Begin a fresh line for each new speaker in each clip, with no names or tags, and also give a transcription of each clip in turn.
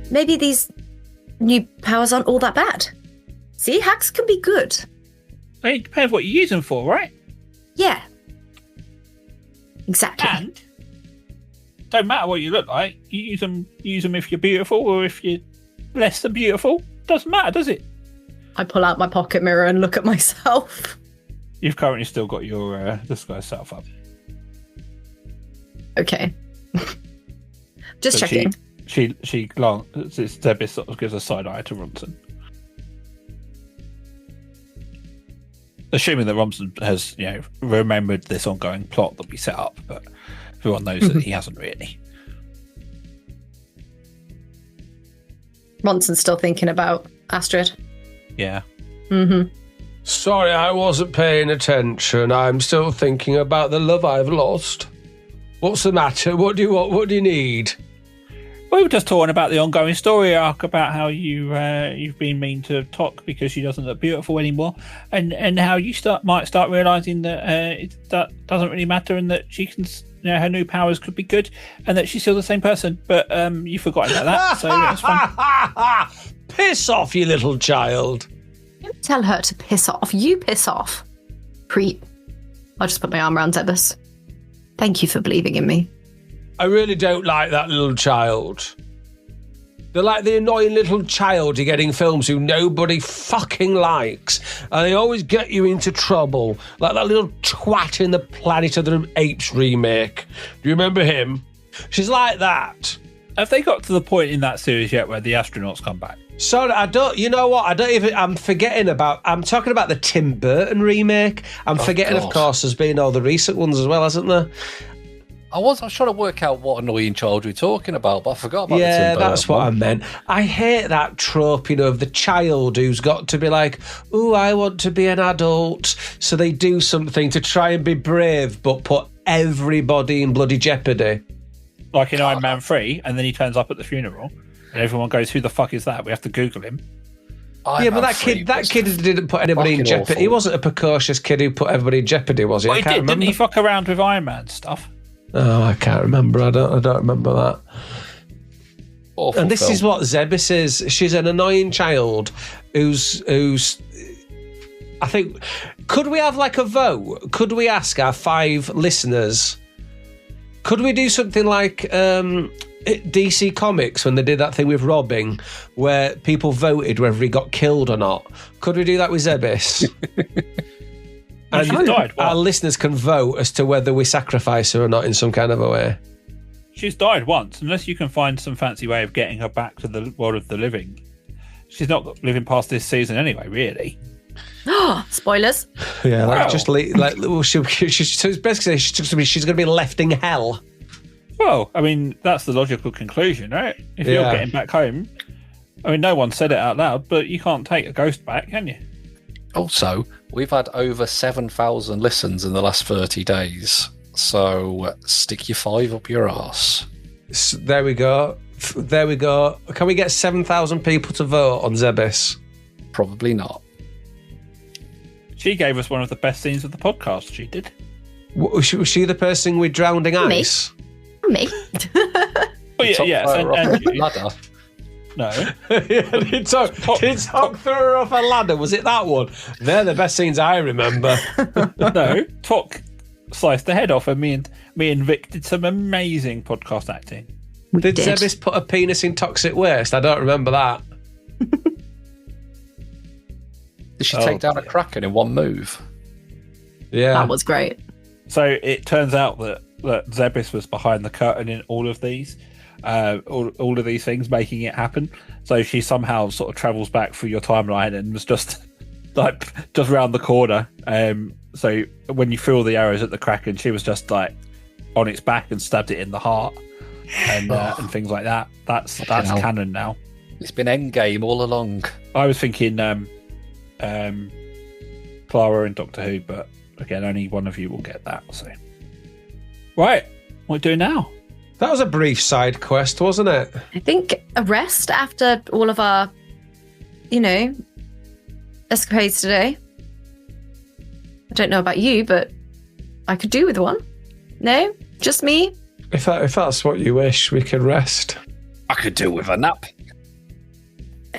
maybe these new powers aren't all that bad. See, hacks can be good.
It depends what you use them for, right?
Yeah. Exactly.
And don't matter what you look like. You use them if you're beautiful or if you're less than beautiful. Doesn't matter, does it?
I pull out my pocket mirror and look at myself.
You've currently still got your disguise self up.
Okay. Just
but
checking.
Debbie sort of gives a side eye to Ronson. Assuming that Ronson has, remembered this ongoing plot that we set up, but everyone knows that he hasn't really.
Ronson's still thinking about Astrid.
Yeah.
Mm-hmm.
Sorry, I wasn't paying attention. I'm still thinking about the love I've lost. What's the matter? What do you want? What do you need?
We were just talking about the ongoing story arc about how you've been mean to Tok because she doesn't look beautiful anymore, and how you might start realizing that that doesn't really matter, and that she can, her new powers could be good, and that she's still the same person. But you've forgotten about that, so it's fun.
Piss off, you little child.
Don't tell her to piss off. You piss off. Creep. I'll just put my arm around Zebus. Thank you for believing in me.
I really don't like that little child. They're like the annoying little child you get in films who nobody fucking likes. And they always get you into trouble. Like that little twat in the Planet of the Apes remake. Do you remember him? She's like that.
Have they got to the point in that series yet where the astronauts come back?
Sorry, I'm talking about the Tim Burton remake. I'm forgetting, of course, there's been all the recent ones as well, hasn't there?
I was trying to work out what annoying child we were talking about, but I forgot about the Tim Burton.
Yeah, that's what I meant. I hate that trope, of the child who's got to be like, ooh, I want to be an adult. So they do something to try and be brave, but put everybody in bloody jeopardy.
Like in Iron Man 3, and then he turns up at the funeral, and everyone goes, who the fuck is that? We have to Google him.
Yeah, but that kid didn't put anybody in jeopardy. Awful. He wasn't a precocious kid who put everybody in jeopardy, was he?
Well, didn't he fuck around with Iron Man stuff?
Oh, I can't remember. I don't remember that.
Awful
and this
film.
is what Zebis is. She's an annoying child who's. I think. Could we have like a vote? Could we ask our 5 listeners? Could we do something like DC Comics when they did that thing with Robbing, where people voted whether he got killed or not? Could we do that with Zebis? And our listeners can vote as to whether we sacrifice her or not in some kind of a way.
She's died once, unless you can find some fancy way of getting her back to the world of the living. She's not living past this season anyway, really.
Spoilers.
Yeah, wow. She's basically she's going to be left in hell.
Well, I mean, that's the logical conclusion, right? If you're getting back home, I mean, no one said it out loud, but you can't take a ghost back, can you?
Also, we've had over 7,000 listens in the last 30 days, so stick your 5 up your arse.
There we go. Can we get 7,000 people to vote on Zebis?
Probably not.
She gave us one of the best scenes of the podcast, she did.
Was she the person with drowning ice?
Me.
Oh, yeah. And
ladder.
No.
Did Tok throw her off a ladder? Was it that one? They're the best scenes I remember.
No, Tok sliced the head off, and me and Vic did some amazing podcast acting.
Did Zebis put a penis in toxic waste? I don't remember that.
Did she take down a Kraken in one move?
Yeah.
That was great.
So it turns out that Zebis was behind the curtain in all of these. All of these things, making it happen. So she somehow sort of travels back through your timeline and was just round the corner. So when you threw all the arrows at the Kraken, she was just like on its back and stabbed it in the heart and things like that. That's canon now.
It's been Endgame all along.
I was thinking Clara and Doctor Who, but again, only one of you will get that. So, right, what are we doing now?
That was a brief side quest, wasn't it?
I think a rest after all of our, escapades today. I don't know about you, but I could do with one. No? Just me?
If that's what you wish, we can rest.
I could do with a nap.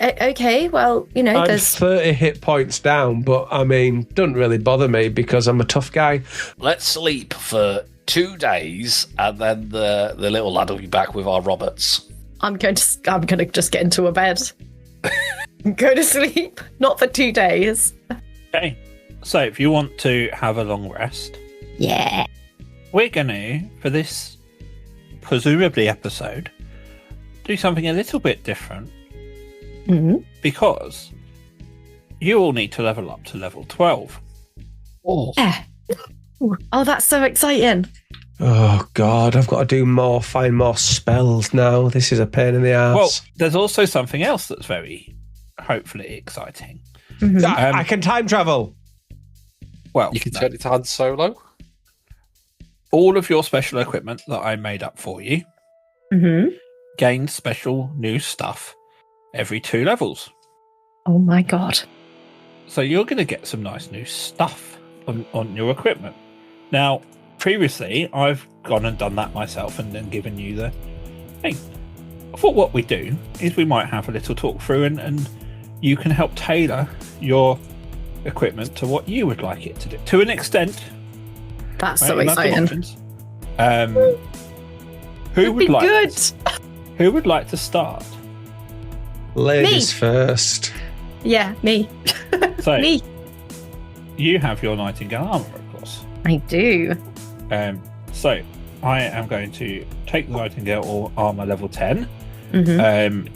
Okay, well,
I'm
there's
30 hit points down, but I mean, doesn't really bother me because I'm a tough guy.
Let's sleep for 2 days, and then the little lad will be back with our Roberts.
I'm going to just get into a bed. Go to sleep. Not for 2 days.
Okay. So if you want to have a long rest,
Yeah.
we're going to, for this presumably episode, do something a little bit different.
Mm-hmm.
Because you all need to level up to level 12.
Oh,
Yeah. Oh, that's so exciting.
Oh, God, I've got to find more spells now. This is a pain in the ass.
Well, there's also something else that's very, hopefully, exciting.
Mhm.
I can time travel.
Well,
you can turn it to Han Solo.
all of your special equipment that I made up for you
Mhm.
gains special new stuff every 2 levels.
Oh my god.
So you're going to get some nice new stuff on your equipment. Now, previously, I've gone and done that myself and then given you the thing. I thought what we do is we might have a little talk through and you can help tailor your equipment to what you would like it to do. To an extent,
That's
right,
so
and that's the
exciting.
options. Who would
Be
like?
good.
Who would like to start?
Ladies first.
Yeah, me.
So
Me.
you have your Nightingale armor, of course.
I do.
So I am going to take the Nightingale armor level 10,
Mhm.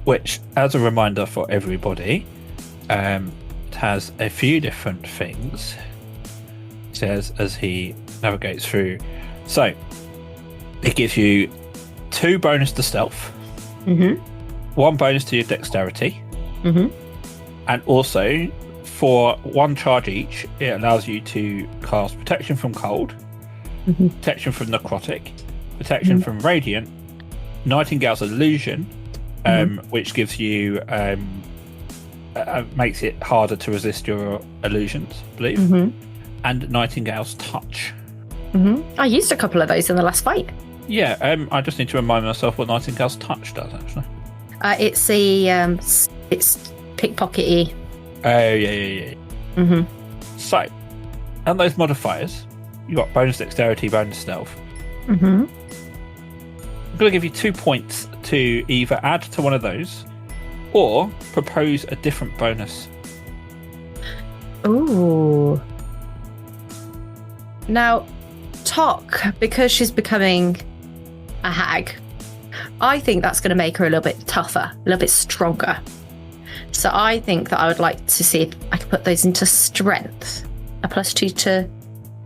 which, as a reminder for everybody, has a few different things. Says as he navigates through. So it gives you 2 bonus to stealth,
Mhm.
1 bonus to your dexterity,
Mhm.
and also for 1 charge each, it allows you to cast protection from cold,
Mhm.
protection from necrotic, protection from radiant, Nightingale's illusion, which gives you makes it harder to resist your illusions, I believe,
Mhm.
and Nightingale's touch.
Mhm. I used a couple of those in the last fight.
Yeah, I just need to remind myself what Nightingale's touch does, actually.
It's it's pickpockety.
Oh, yeah.
Mhm.
So, and those modifiers, you got bonus dexterity, bonus stealth.
Mhm.
I'm going to give you 2 points to either add to one of those or propose a different bonus.
Ooh. Now, Tok, because she's becoming a hag, I think that's going to make her a little bit tougher, a little bit stronger. So I think that I would like to see if I could put those into strength. A +2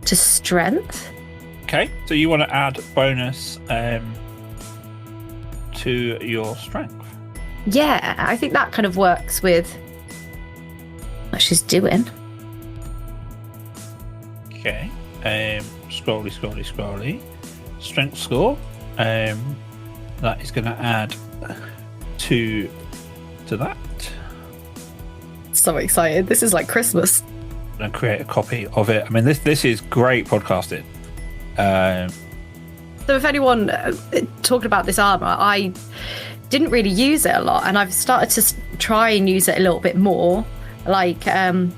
to strength.
Okay, so you want to add bonus to your strength.
Yeah, I think that kind of works with what she's doing.
Okay, scrolly. Strength score. That is going to add to that.
So excited. This is like Christmas.
And create a copy of it. I mean, this is great podcasting.
So if anyone talking about this armor, I didn't really use it a lot, and I've started to try and use it a little bit more. Like, I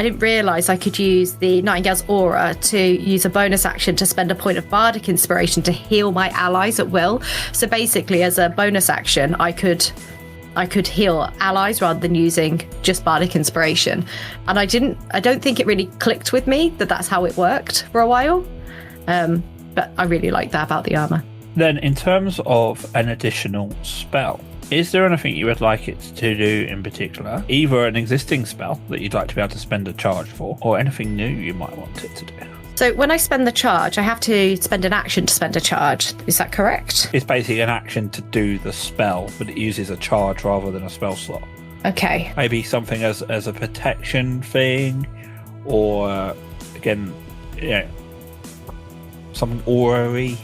didn't realise I could use the Nightingale's aura to use a bonus action to spend a point of bardic inspiration to heal my allies at will. So basically, as a bonus action, I could heal allies rather than using just bardic inspiration. And I don't think it really clicked with me that that's how it worked for a while. But I really like that about the armor.
Then, in terms of an additional spell, is there anything you would like it to do in particular? Either an existing spell that you'd like to be able to spend a charge for, or anything new you might want it to do?
So when I spend the charge, I have to spend an action to spend a charge. Is that correct?
It's basically an action to do the spell, but it uses a charge rather than a spell slot.
Okay.
Maybe something as a protection thing, or again, something aura-y.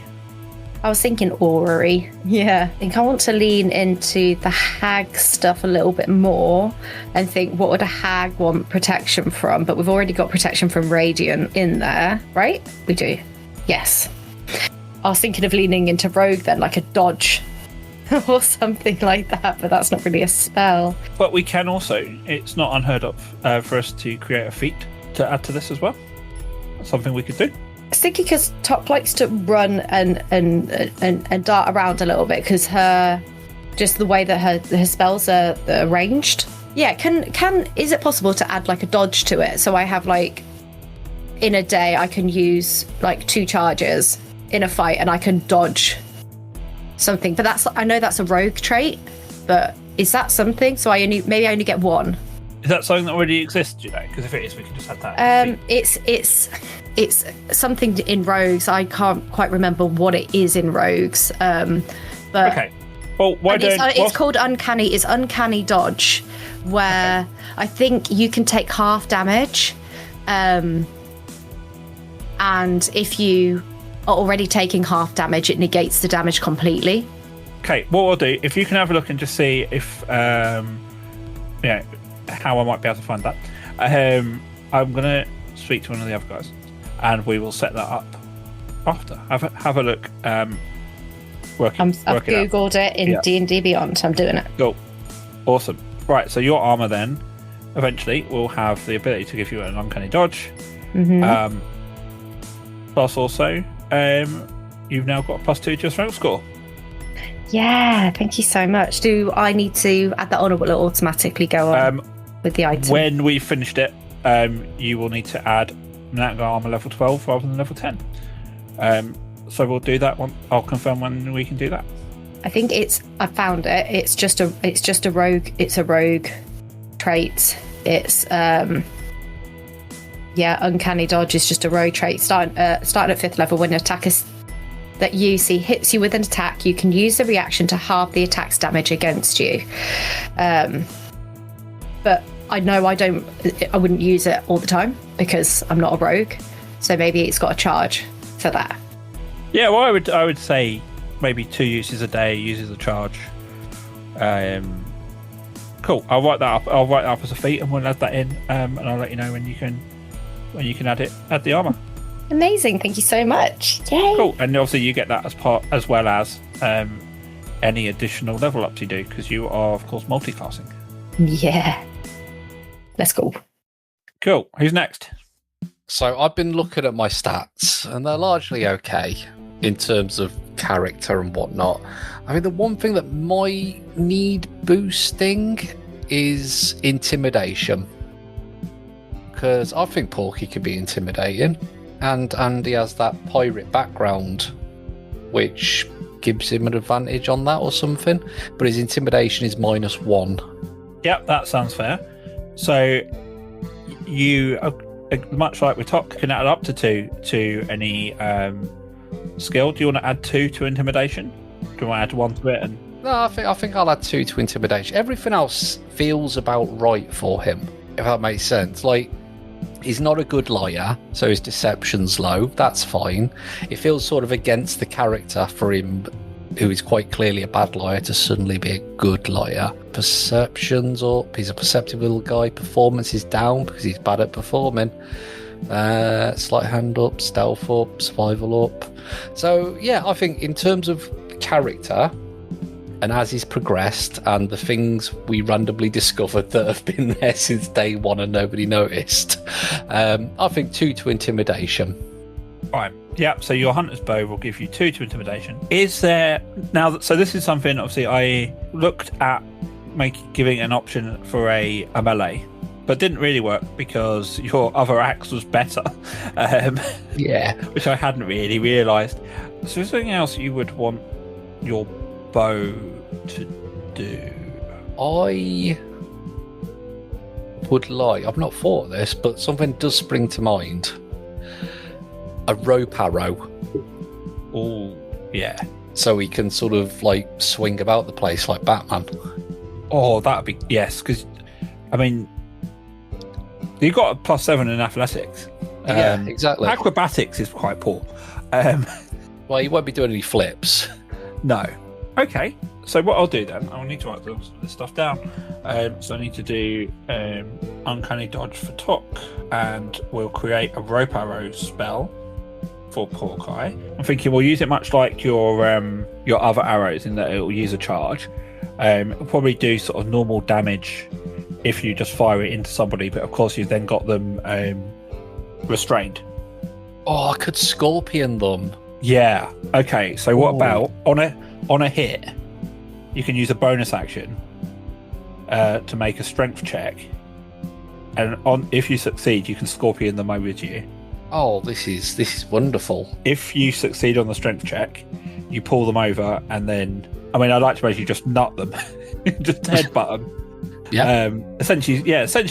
I was thinking orrery. Yeah. I think I want to lean into the hag stuff a little bit more and think, what would a hag want protection from? But we've already got protection from radiant in there, right? We do. Yes. I was thinking of leaning into rogue then, like a dodge or something like that, but that's not really a spell.
But we can also, it's not unheard of for us to create a feat to add to this as well. That's something we could do.
I was thinking because Top likes to run and dart around a little bit because just the way that her spells are arranged. Yeah, is it possible to add like a dodge to it? So I have like in a day I can use like 2 charges in a fight and I can dodge something. But I know that's a rogue trait, but is that something? So I only get 1.
Is that something that already exists, you know? Because if it is, we can just add that.
It's something in rogues. I can't quite remember what it is in rogues. But
okay. Well,
it's called uncanny. It's uncanny dodge, where I think you can take half damage, and if you are already taking half damage, it negates the damage completely.
Okay. What I'll do, if you can have a look and just see if how I might be able to find that. I'm gonna speak to one of the other guys, and we will set that up after. Have a look.
I've googled it in D&D Beyond. I'm doing it.
Cool. Awesome. Right. So your armor then eventually will have the ability to give you an uncanny dodge.
Mm-hmm.
Plus also, you've now got a +2 to your strength score.
Yeah, thank you so much. Do I need to add that on, or will it automatically go on with the item?
When we finished it, you will need to add Nat armor level 12 rather than level 10. So we'll do that one. I'll confirm when we can do that.
I think I found it. It's just a rogue. It's a rogue trait. It's uncanny dodge is just a rogue trait. Starting at 5th level, when an attacker that you see hits you with an attack, you can use the reaction to halve the attack's damage against you. But I know I wouldn't use it all the time because I'm not a rogue. So maybe it's got a charge for that.
Yeah, well, I would say maybe 2 uses a day uses a charge. Cool. I'll write that up. I'll write that up as a feat, and we'll add that in. And I'll let you know when you can add the armor.
Amazing! Thank you so much. Yay!
Cool. And obviously you get that as well as any additional level ups you do, because you are of course multi-classing.
Yeah. Let's go.
Cool. Who's next?
So I've been looking at my stats, and they're largely okay in terms of character and whatnot. I mean, the one thing that might need boosting is intimidation, because I think Porky could be intimidating, and he has that pirate background, which gives him an advantage on that or something. But his intimidation is -1.
Yep, that sounds fair. So you, much like we talked, can add up to 2 to any skill. Do you want to add 2 to intimidation? Do you want to add 1 to it?
No, I think I'll add 2 to intimidation. Everything else feels about right for him, if that makes sense. Like, he's not a good liar, so his deception's low. That's fine. It feels sort of against the character for him, who is quite clearly a bad liar, to suddenly be a good liar. Perception's up. He's a perceptive little guy. Performance is down because he's bad at performing. Sleight hand up, stealth up, survival up. So yeah, I think in terms of character, and as he's progressed, and the things we randomly discovered that have been there since day 1 and nobody noticed, I think 2 to intimidation.
Right. Yeah. So your hunter's bow will give you 2 to intimidation. Is there now? So this is something. Obviously, I looked at giving an option for a melee, but didn't really work because your other axe was better.
Yeah.
Which I hadn't really realised. So is there anything else you would want your bow to do?
I would like, I've not thought of this, but something does spring to mind. A rope arrow.
Oh, yeah.
So he can sort of like swing about the place like Batman.
Oh, that'd be, yes, because I mean, you got a +7 in athletics.
Yeah, exactly.
Acrobatics is quite poor.
Well, he won't be doing any flips.
No. Okay. So what I'll do then, I'll need to write this stuff down. So I need to do uncanny dodge for Tok, and we'll create a rope arrow spell for poor guy. I'm thinking we'll use it much like your other arrows in that it will use a charge. It'll probably do sort of normal damage if you just fire it into somebody, but of course you've then got them restrained.
Oh, I could scorpion them.
Yeah. Okay. So what about on a hit, you can use a bonus action to make a strength check, and if you succeed, you can scorpion them over to you.
Oh, this is wonderful.
If you succeed on the strength check, you pull them over, and then I'd like to basically just nut them, just headbutt them.
Yeah.
Essentially,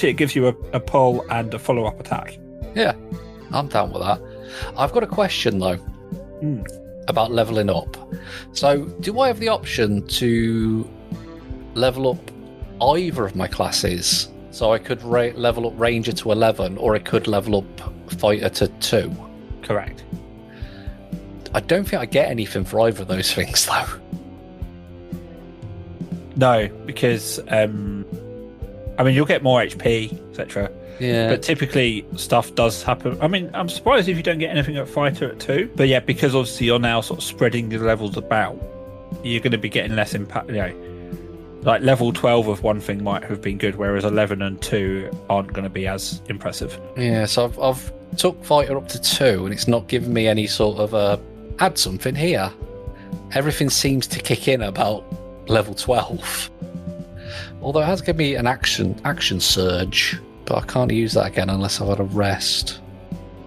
it gives you a pull and a follow-up attack.
Yeah, I'm down with that. I've got a question though about leveling up. So, do I have the option to level up either of my classes? So I could level up Ranger to 11, or I could level up Fighter to 2.
Correct.
I don't think I get anything for either of those things though.
No, because you'll get more HP, etc.
Yeah.
But typically stuff does happen. I'm surprised if you don't get anything at Fighter at 2. But yeah, because obviously you're now sort of spreading the levels about, you're going to be getting less impact. Like level 12 of one thing might have been good, whereas 11 and 2 aren't going to be as impressive.
Yeah, so I've took Fighter up to 2, and it's not giving me any sort of add something here. Everything seems to kick in about level 12. Although it has given me an action surge, but I can't use that again unless I've had a rest.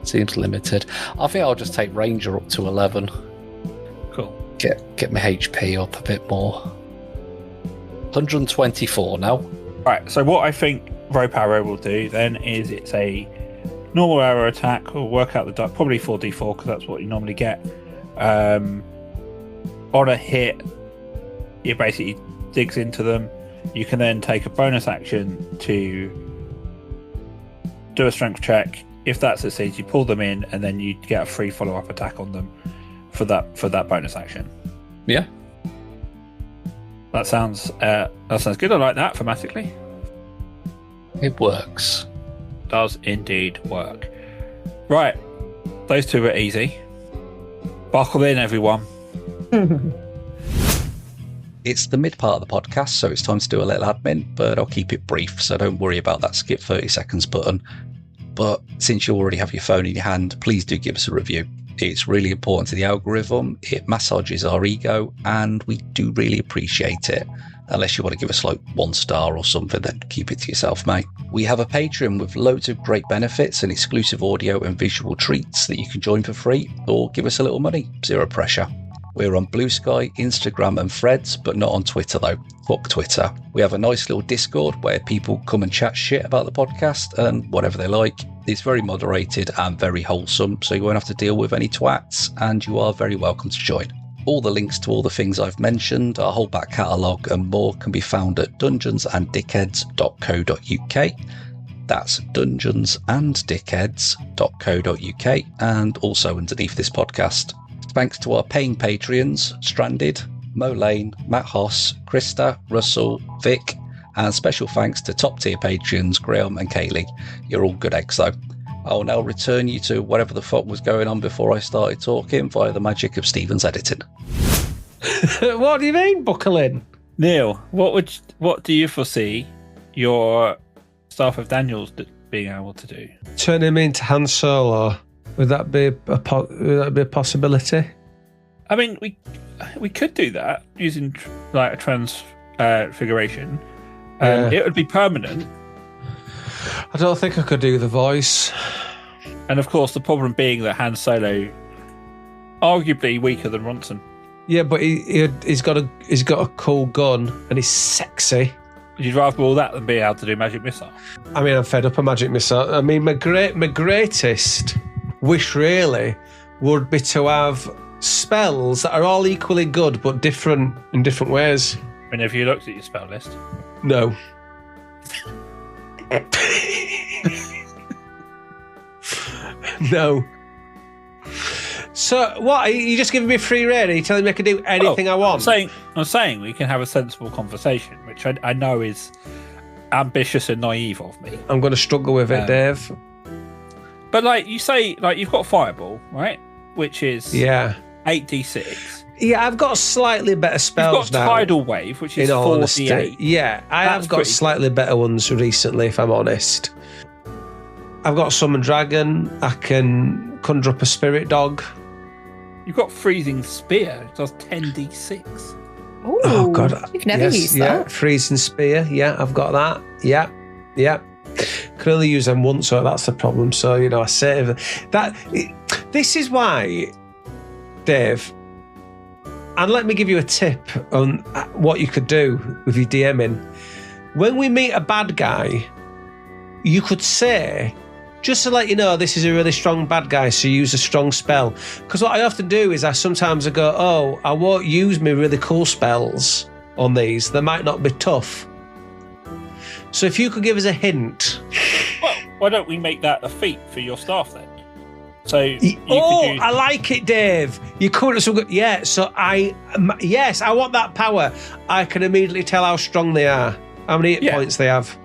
Seems limited. I think I'll just take Ranger up to 11.
Cool.
Get my HP up a bit more. 124 now.
Right, so what I think Rope Arrow will do then is it's a normal arrow attack. We'll work out the die, probably 4d4 because that's what you normally get. On a hit, it basically digs into them. You can then take a bonus action to do a strength check. If that succeeds, you pull them in, and then you get a free follow-up attack on them for that bonus action.
Yeah.
That sounds good. I like that thematically.
It works.
Does indeed work. Right, those two are easy. Buckle in, everyone.
It's the mid part of the podcast, so it's time to do a little admin, but I'll keep it brief, so don't worry about that skip 30 seconds button. But since you already have your phone in your hand, please do give us a review. It's really important to the algorithm, it massages our ego, and we do really appreciate it. Unless you want to give us like 1 star or something, then keep it to yourself, mate. We have a Patreon with loads of great benefits and exclusive audio and visual treats that you can join for free, or give us a little money, zero pressure. We're on Blue Sky, Instagram and Threads, but not on Twitter though. Fuck Twitter. We have a nice little Discord where people come and chat shit about the podcast and whatever they like. It's very moderated and very wholesome, so you won't have to deal with any twats, and you are very welcome to join. All the links to all the things I've mentioned, our whole back catalogue and more can be found at dungeonsanddickheads.co.uk. That's dungeonsanddickheads.co.uk, and also underneath this podcast. Thanks to our paying Patreons, Stranded, Mo Lane, Matt Hoss, Krista, Russell, Vic, and special thanks to top tier Patreons, Graham and Kaylee. You're all good eggs though. I'll now return you to whatever the fuck was going on before I started talking via the magic of Stephen's editing.
What do you mean, buckle in?
Neil, what do you foresee your staff of Daniels being able to do?
Turn him into Han Solo. Would that be a possibility?
I mean, we could do that using like a transfiguration. It would be permanent.
I don't think I could do the voice.
And of course, the problem being that Han Solo, arguably weaker than Ronson.
Yeah, but he's got a cool gun and he's sexy.
You'd rather all that than be able to do magic missile.
I mean, I'm fed up of magic missile. I mean, my greatest wish really would be to have spells that are all equally good but different in different ways.
And have you looked at your spell list?
No. No. So what? Are you just giving me free rein? Are you telling me I can do anything I want?
I'm saying we can have a sensible conversation, which I know is ambitious and naive of me.
I'm going to struggle with it, Dave.
But like you say, like you've got Fireball, right? which is
Yeah.
8d6.
Yeah, I've got slightly better spells
You've got
now.
Tidal Wave, which is
in all honesty.
4d8.
Yeah, I
That's
have got
pretty
slightly better ones recently, if I'm honest. I've got Summon Dragon. I can conjure up a Spirit Dog.
You've got Freezing Spear, it does 10d6.
Ooh,
Oh, God.
You've never used
Yeah,
that.
Freezing Spear. Yeah, I've got that. Yeah. Can only use them once, so that's the problem. So, I save that. This is why, Dave, and let me give you a tip on what you could do with your DMing. When we meet a bad guy, you could say, just to let you know, this is a really strong bad guy, so use a strong spell. Because what I often do is I go, oh, I won't use my really cool spells on these. They might not be tough. So if you could give us a hint.
Well, why don't we make that a feat for your staff then? So you could use...
I like it, Dave. You could have some good... Yeah, so I want that power. I can immediately tell how strong they are, how many hit points they have.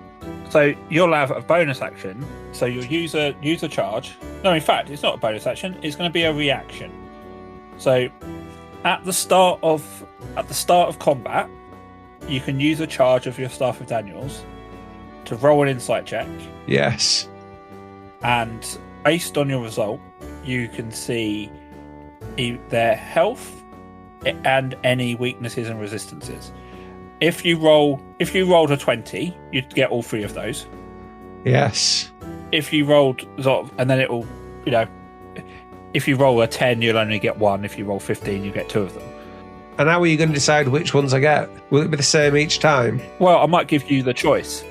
So you'll have a bonus action. So you'll use a charge. No, in fact, it's not a bonus action. It's going to be a reaction. So at the start of combat, you can use a charge of your Staff of Daniels to roll an insight check.
Yes.
And based on your result, you can see their health and any weaknesses and resistances. If you rolled a 20, you'd get all three of those.
Yes.
If you rolled and then it'll, if you roll a 10, you'll only get one. If you roll 15, you get two of them.
And how are you going to decide which ones I get? Will it be the same each time?
Well, I might give you the choice.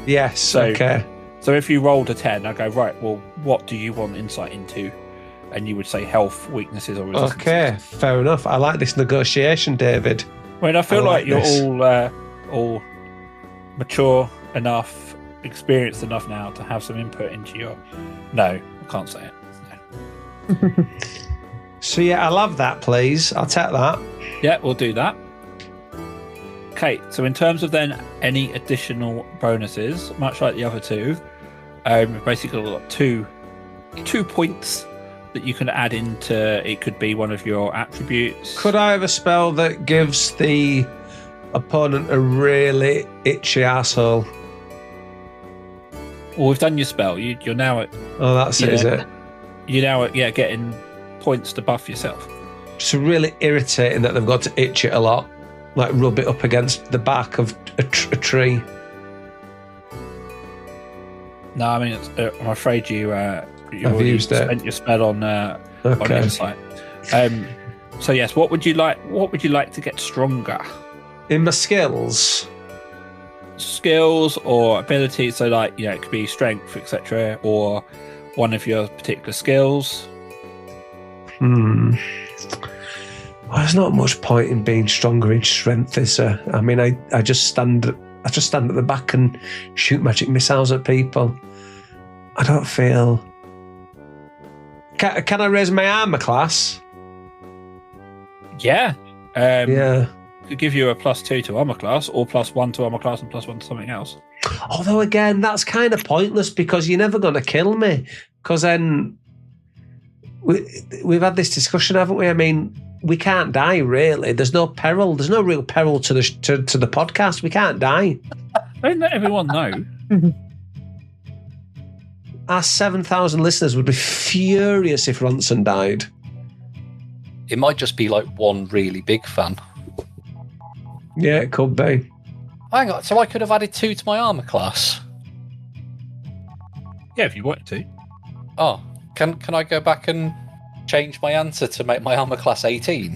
Yes. Okay.
So if you rolled a 10, I go, right, well, what do you want insight into? And you would say health, weaknesses, or resistances.
Okay, fair enough. I like this negotiation, David.
I mean, I feel like you're
this.
all mature enough, experienced enough now to have some input into your... No, I can't say it. No.
So yeah, I'll have that, please. I'll take that.
Yeah, we'll do that. Okay, so in terms of then any additional bonuses, much like the other two, we've basically got two points that you can add into. It could be one of your attributes.
Could I have a spell that gives the opponent a really itchy asshole?
Well, we've done your spell. You're now at...
Oh, that's it, is it?
You're now at, getting points to buff yourself.
It's really irritating that they've got to itch it a lot. Like rub it up against the back of a tree.
No, I mean, I'm afraid you
I've used it.
spent your spell on insight. So yes, what would you like to get stronger?
In my skills
or abilities? So like, it could be strength, etc., or one of your particular skills.
Well, there's not much point in being stronger in strength, is there? I mean, I just stand at the back and shoot magic missiles at people. I don't feel... Can I raise my armor class?
Yeah.
Yeah.
Could give you a +2 to armor class, or +1 to armor class and +1 to something else.
Although, again, that's kind of pointless because you're never going to kill me. Because then... We've had this discussion, haven't we? I mean... We can't die, really. There's no peril. There's no real peril to the podcast. We can't die.
Don't let everyone know.
Our 7,000 listeners would be furious if Ronson died.
It might just be like one really big fan.
Yeah, it could be.
Hang on, so I could have added 2 to my armor class?
Yeah, if you wanted to.
Oh, can I go back and change my answer to make my armor class 18?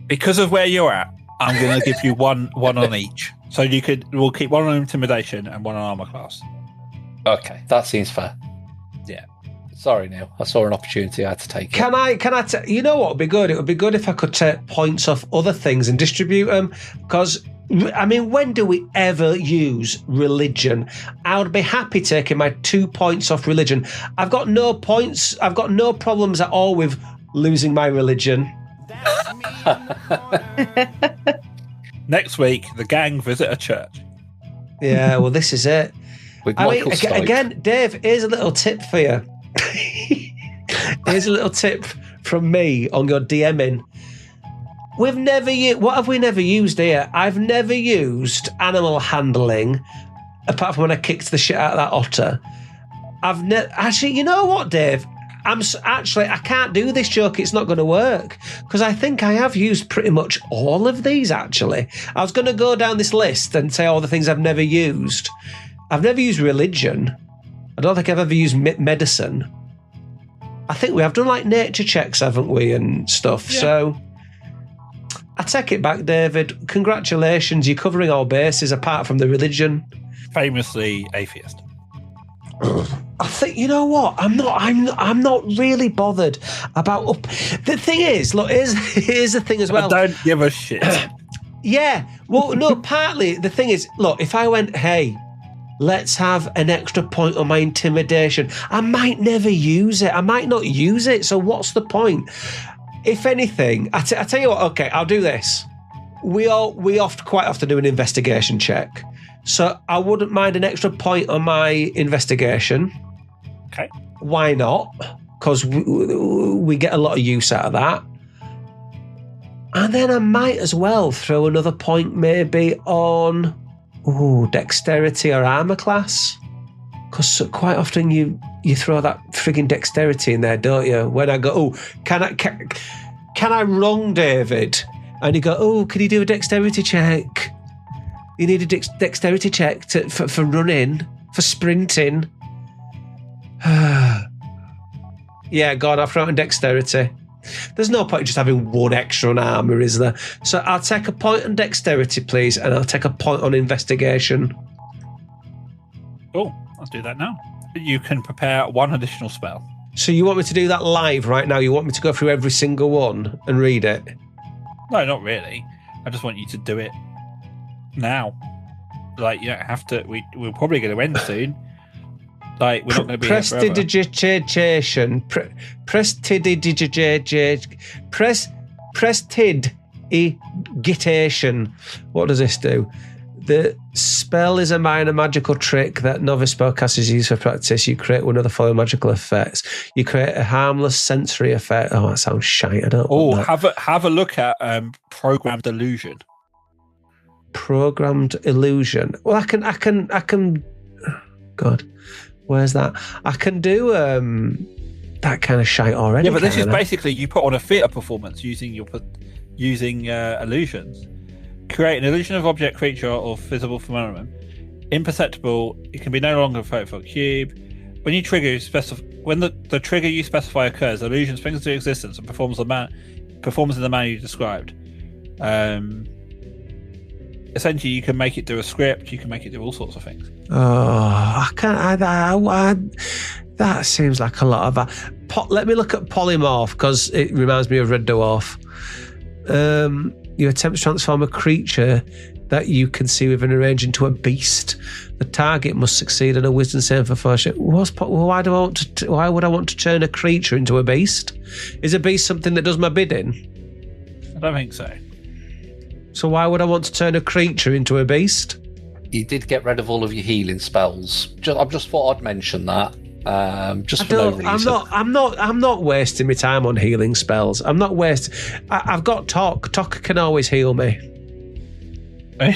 Because of where you're at, I'm going to give you one on each. So we'll keep one on intimidation and one on armor class.
Okay, that seems fair.
Yeah.
Sorry, Neil. I saw an opportunity. I had to take it.
Can I you know what would be good? It would be good if I could take points off other things and distribute them. Because, I mean, when do we ever use religion? I would be happy taking my 2 points off religion. I've got no points. I've got no problems at all with losing my religion.
Next week, the gang visit a church.
Yeah, well, this is it.
With
I mean,
Michael Stipe.
again, Dave, here's a little tip for you. Here's a little tip from me on your DMing. We've never what have we never used here? I've never used animal handling, apart from when I kicked the shit out of that otter. Actually, you know what, Dave? I can't do this joke. It's not going to work because I think I have used pretty much all of these. Actually, I was going to go down this list and say all the things I've never used. I've never used religion. I don't think I've ever used medicine. I think we have done like nature checks, haven't we, and stuff. Yeah. So I take it back, David. Congratulations, you're covering all bases apart from the religion.
Famously atheist.
I think, you know what? I'm not really bothered about. The thing is, look, here's the thing as well.
I don't give a shit.
Yeah. Well, no. Partly the thing is, look, if I went, hey, let's have an extra point on my intimidation, I might never use it. I might not use it. So what's the point? If anything, I tell you what. Okay, I'll do this. We quite often do an investigation check. So I wouldn't mind an extra point on my investigation.
Okay.
Why not? Because we get a lot of use out of that. And then I might as well throw another point maybe on dexterity or armour class. Because quite often you throw that frigging dexterity in there, don't you? When I go, can I wrong David? And you go, can you do a dexterity check? You need a dexterity check for running, for sprinting. Yeah, go on, I'll throw it in dexterity. There's no point in just having one extra on armour, is there? So I'll take a point on dexterity, please, and I'll take a point on investigation.
Cool, I'll do that now. You can prepare one additional spell.
So you want me to do that live right now? You want me to go through every single one and read it?
No, not really. I just want you to do it now. Like, you don't have to. We're probably going to end soon. Like, we're not going to be here forever. Prestidigitation. What does this do? The spell is a minor magical trick that novice spellcasters use for practice. You create one of the following magical effects. You create a harmless sensory effect. Oh, that sounds shite. I don't want that. Have a look at programmed illusion.
Programmed illusion. Well, I can. God, where's that? I can do that kind of shite already.
Yeah, but this is basically you put on a theatre performance using illusions. Create an illusion of object, creature, or visible phenomenon. Imperceptible. It can be no longer a photo cube. When you trigger, when the trigger you specify occurs, the illusion springs into existence and performs in the manner you described. Essentially, you can make it do a script. You can make it do all sorts of things.
Oh, I can't. That seems like a lot of that. Let me look at polymorph because it reminds me of Red Dwarf. You attempt to transform a creature that you can see within a range into a beast. The target must succeed on a wisdom save for fortune. Why would I want to turn a creature into a beast? Is a beast something that does my bidding?
I don't think so.
So why would I want to turn a creature into a beast?
You did get rid of all of your healing spells. I just thought I'd mention that. Just for no reason.
I'm not wasting my time on healing spells. I'm not wasting. I've got Talk. Talk can always heal me.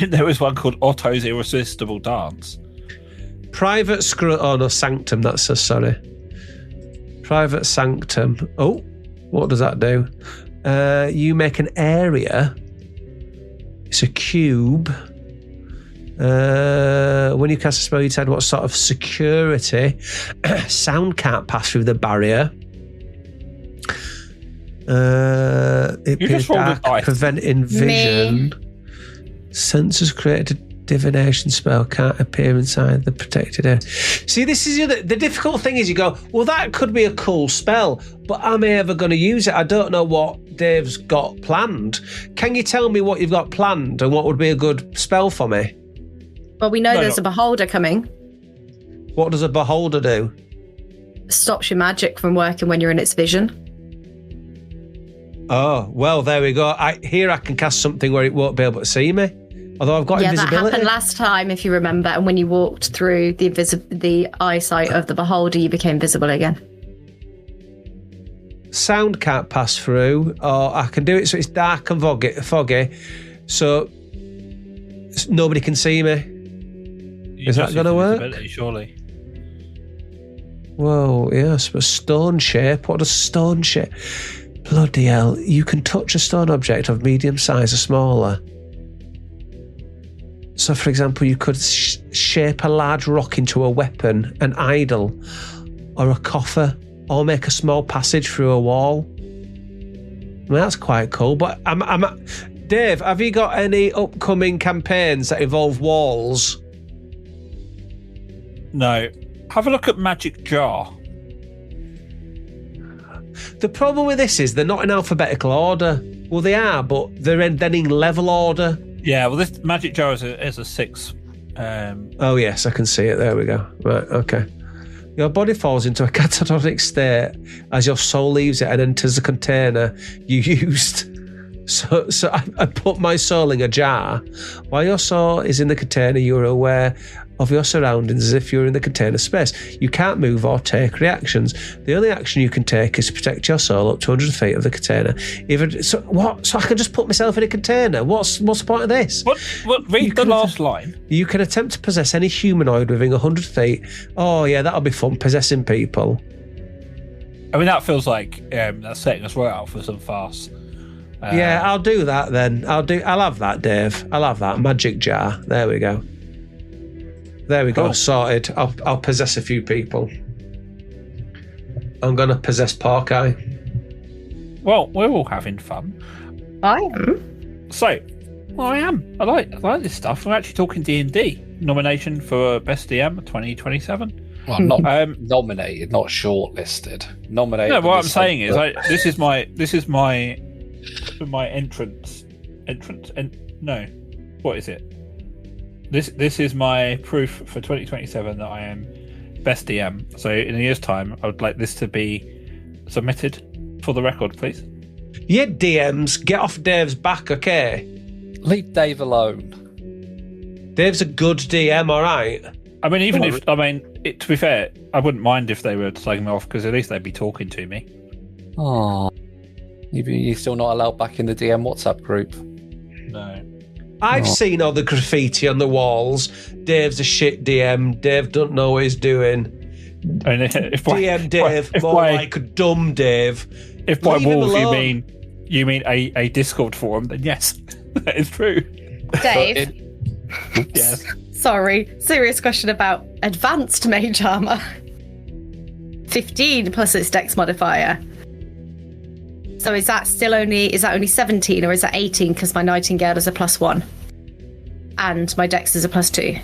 There was one called Otto's Irresistible Dance.
Private Sanctum. That's sorry. Private Sanctum. Oh, what does that do? You make an area. It's a cube. When you cast a spell, you decide what sort of security. Sound can't pass through the barrier. It appears dark, preventing vision. Sensors created a divination spell can't appear inside the protected area. See, this is the difficult thing is you go, well, that could be a cool spell, but am I ever going to use it? I don't know what Dave's got planned. Can you tell me what you've got planned and what would be a good spell for me?
Well, we know there's a beholder coming.
What does a beholder do?
Stops your magic from working when you're in its vision.
Oh, well, there we go. I can cast something where it won't be able to see me. Although I've got invisibility.
Yeah, that happened last time, if you remember. And when you walked through the eyesight of the beholder, you became visible again.
sound can't pass through, or I can do it so it's dark and foggy, so nobody can see me. Is that going to work?
Surely.
Whoa, yes, but stone shape. What does stone shape? Bloody hell! You can touch a stone object of medium size or smaller. So, for example, you could shape a large rock into a weapon, an idol, or a coffer, or make a small passage through a wall. Well, that's quite cool. But Dave, have you got any upcoming campaigns that involve walls?
No. Have a look at Magic Jar.
The problem with this is they're not in alphabetical order. Well, they are, but they're then in level order.
Yeah, well, this Magic Jar is a 6.
Oh, yes, I can see it. There we go. Right, okay. Your body falls into a catatonic state as your soul leaves it and enters the container you used. So I put my soul in a jar. While your soul is in the container, you are aware of your surroundings as if you're in the container space. You can't move or take reactions. The only action you can take is to protect your soul up to 100 feet of the container. So I can just put myself in a container? What's the point of this?
What? Read the last line.
You can attempt to possess any humanoid within 100 feet. Oh, yeah, that'll be fun, possessing people.
I mean, that feels like that's setting us right up for some farce.
Yeah, I'll do that then. I'll have that, Dave. I'll have that. Magic jar. There we go. There we go.
Cool.
Sorted. I'll possess a few people. I'm gonna possess Porky.
Well, we're all having fun.
I am.
So, well, I am. I like this stuff. I'm actually talking D&D nomination for Best DM 2027.
Well, not nominated, not shortlisted. Nominated.
No, what I'm saying is, this is my entrance. No, what is it? This is my proof for 2027 that I am Best DM. So in a year's time, I would like this to be submitted for the record, please.
Yeah, DMs, get off Dave's back, okay?
Leave Dave alone.
Dave's a good DM, all right?
I mean, to be fair, I wouldn't mind if they were slagging me off because at least they'd be talking to me.
Oh, you're still not allowed back in the DM WhatsApp group?
No.
I've seen all the graffiti on the walls. Dave's a shit DM. Dave don't know what he's doing.
I mean, if
DM Dave, more like a dumb Dave.
If by walls you mean a Discord forum, then yes, that is true.
Dave.
Yes.
Sorry, serious question about advanced mage armor. 15 plus its dex modifier. So is that only 17 or is that 18 because my Nightingale is a +1 and my dex is a +2?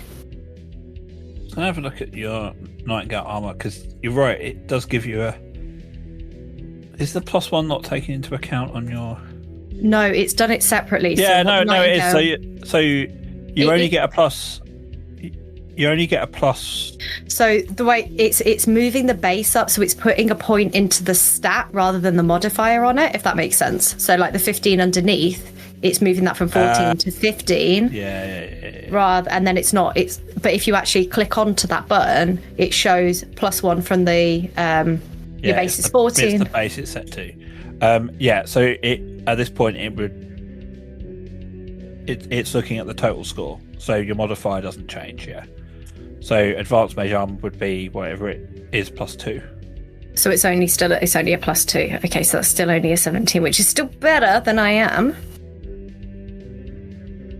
So have a look at your Nightingale armor because you're right, it does give you a. Is the +1 not taken into account on your?
No, it's done it separately.
Yeah, no, it is. So you only get a plus. You only get a plus.
So the way it's moving the base up, so it's putting a point into the stat rather than the modifier on it, if that makes sense. So like the 15 underneath, it's moving that from 14 to 15.
Yeah.
Rather, and then it's not. But if you actually click onto that button, it shows +1 from the your base is 14.
It's the base it's set to. So at this point it's looking at the total score. So your modifier doesn't change. Yeah. So advanced mage armor would be whatever it is +2.
So it's only a +2. Okay, so that's still only a 17, which is still better than I am.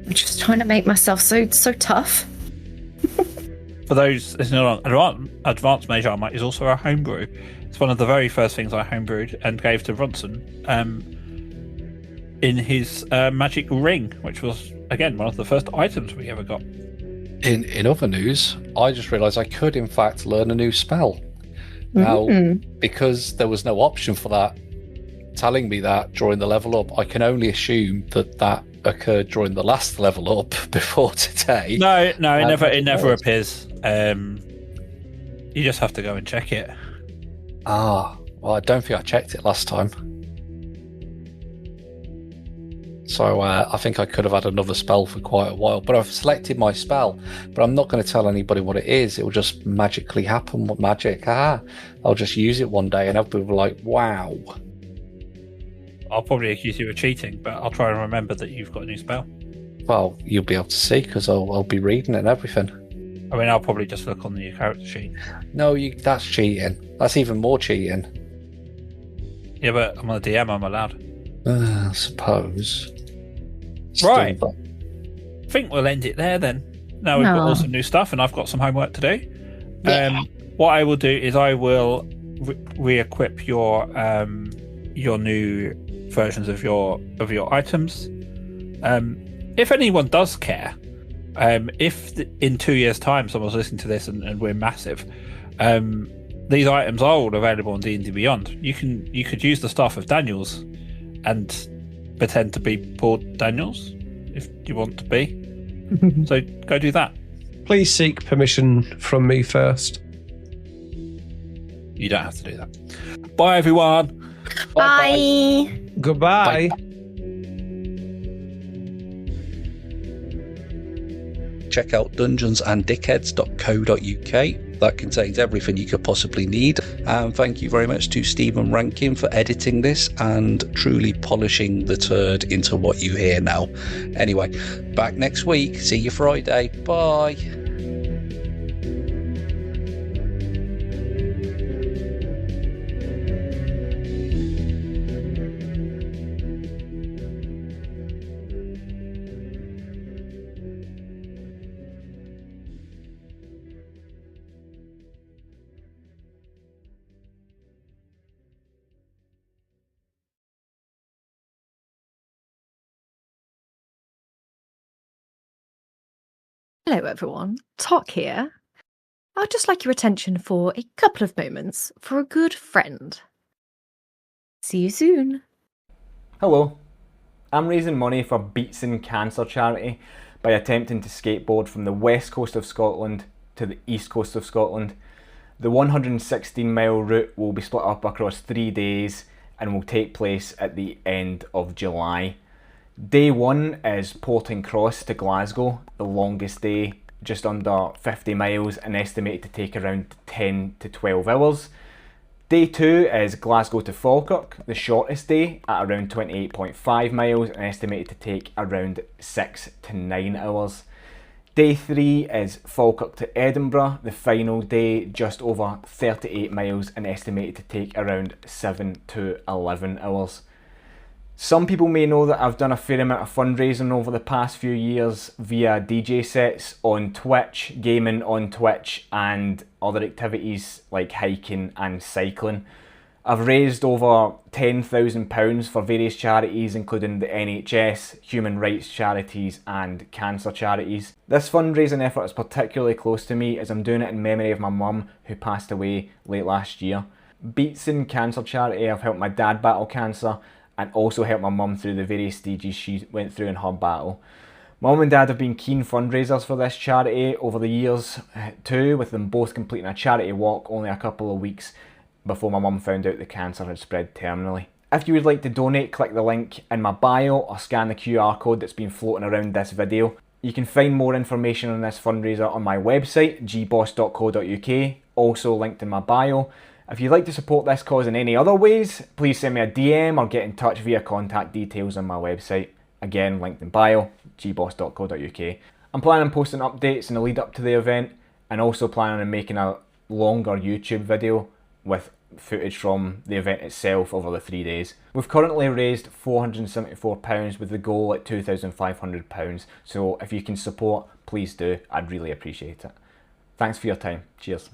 I'm just trying to make myself so tough.
For those listening along, advanced mage armor is also a homebrew. It's one of the very first things I homebrewed and gave to Bronson in his magic ring, which was again one of the first items we ever got.
In other news, I just realised I could, in fact, learn a new spell. Now, because there was no option for that, telling me that during the level up, I can only assume that occurred during the last level up before today.
No, it never appears. You just have to go and check it.
Well, I don't think I checked it last time. So I think I could have had another spell for quite a while. But I've selected my spell. But I'm not going to tell anybody what it is. It will just magically happen. What magic? I'll just use it one day and everybody will be like, wow.
I'll probably accuse you of cheating, but I'll try and remember that you've got a new spell.
Well, you'll be able to see because I'll be reading it and everything.
I mean, I'll probably just look on the character sheet.
No, that's cheating. That's even more cheating.
Yeah, but I'm a DM, I'm allowed.
I suppose.
Right.
Still,
I think we'll end it there then. Now we've got all some new stuff and I've got some homework to do.
Yeah.
What I will do is I will re-equip your new versions of your items. If anyone does care, if in 2 years' time someone's listening to this and we're massive, these items are all available on D&D Beyond. You could use the staff of Daniels and pretend to be poor Daniels if you want to be. So go do that.
Please seek permission from me first.
You don't have to do that. Bye, everyone.
Bye.
Goodbye.
Check out dungeonsanddickheads.co.uk. That contains everything you could possibly need. And thank you very much to Stephen Rankin for editing this and truly polishing the turd into what you hear now. Anyway, back next week. See you Friday. Bye.
Hello everyone, Tok here. I'd just like your attention for a couple of moments for a good friend. See you soon.
Hello, I'm raising money for Beats in Cancer charity by attempting to skateboard from the west coast of Scotland to the east coast of Scotland. The 116-mile route will be split up across 3 days and will take place at the end of July. Day 1 is Porting Cross to Glasgow, the longest day, just under 50 miles and estimated to take around 10 to 12 hours. Day 2 is Glasgow to Falkirk, the shortest day at around 28.5 miles and estimated to take around 6 to 9 hours. Day 3 is Falkirk to Edinburgh, the final day, just over 38 miles and estimated to take around 7 to 11 hours. Some people may know that I've done a fair amount of fundraising over the past few years via DJ sets on Twitch, gaming on Twitch and other activities like hiking and cycling. I've raised over £10,000 for various charities including the NHS, human rights charities and cancer charities. This fundraising effort is particularly close to me as I'm doing it in memory of my mum who passed away late last year. Beats in Cancer charity I've helped my dad battle cancer and also helped my mum through the various stages she went through in her battle. Mum and Dad have been keen fundraisers for this charity over the years too, with them both completing a charity walk only a couple of weeks before my mum found out the cancer had spread terminally. If you would like to donate, click the link in my bio or scan the QR code that's been floating around this video. You can find more information on this fundraiser on my website, gboss.co.uk, also linked in my bio. If you'd like to support this cause in any other ways, please send me a DM or get in touch via contact details on my website. Again, linked in bio, gboss.co.uk. I'm planning on posting updates in the lead up to the event and also planning on making a longer YouTube video with footage from the event itself over the 3 days. We've currently raised £474 with the goal at £2,500, so if you can support, please do. I'd really appreciate it. Thanks for your time. Cheers.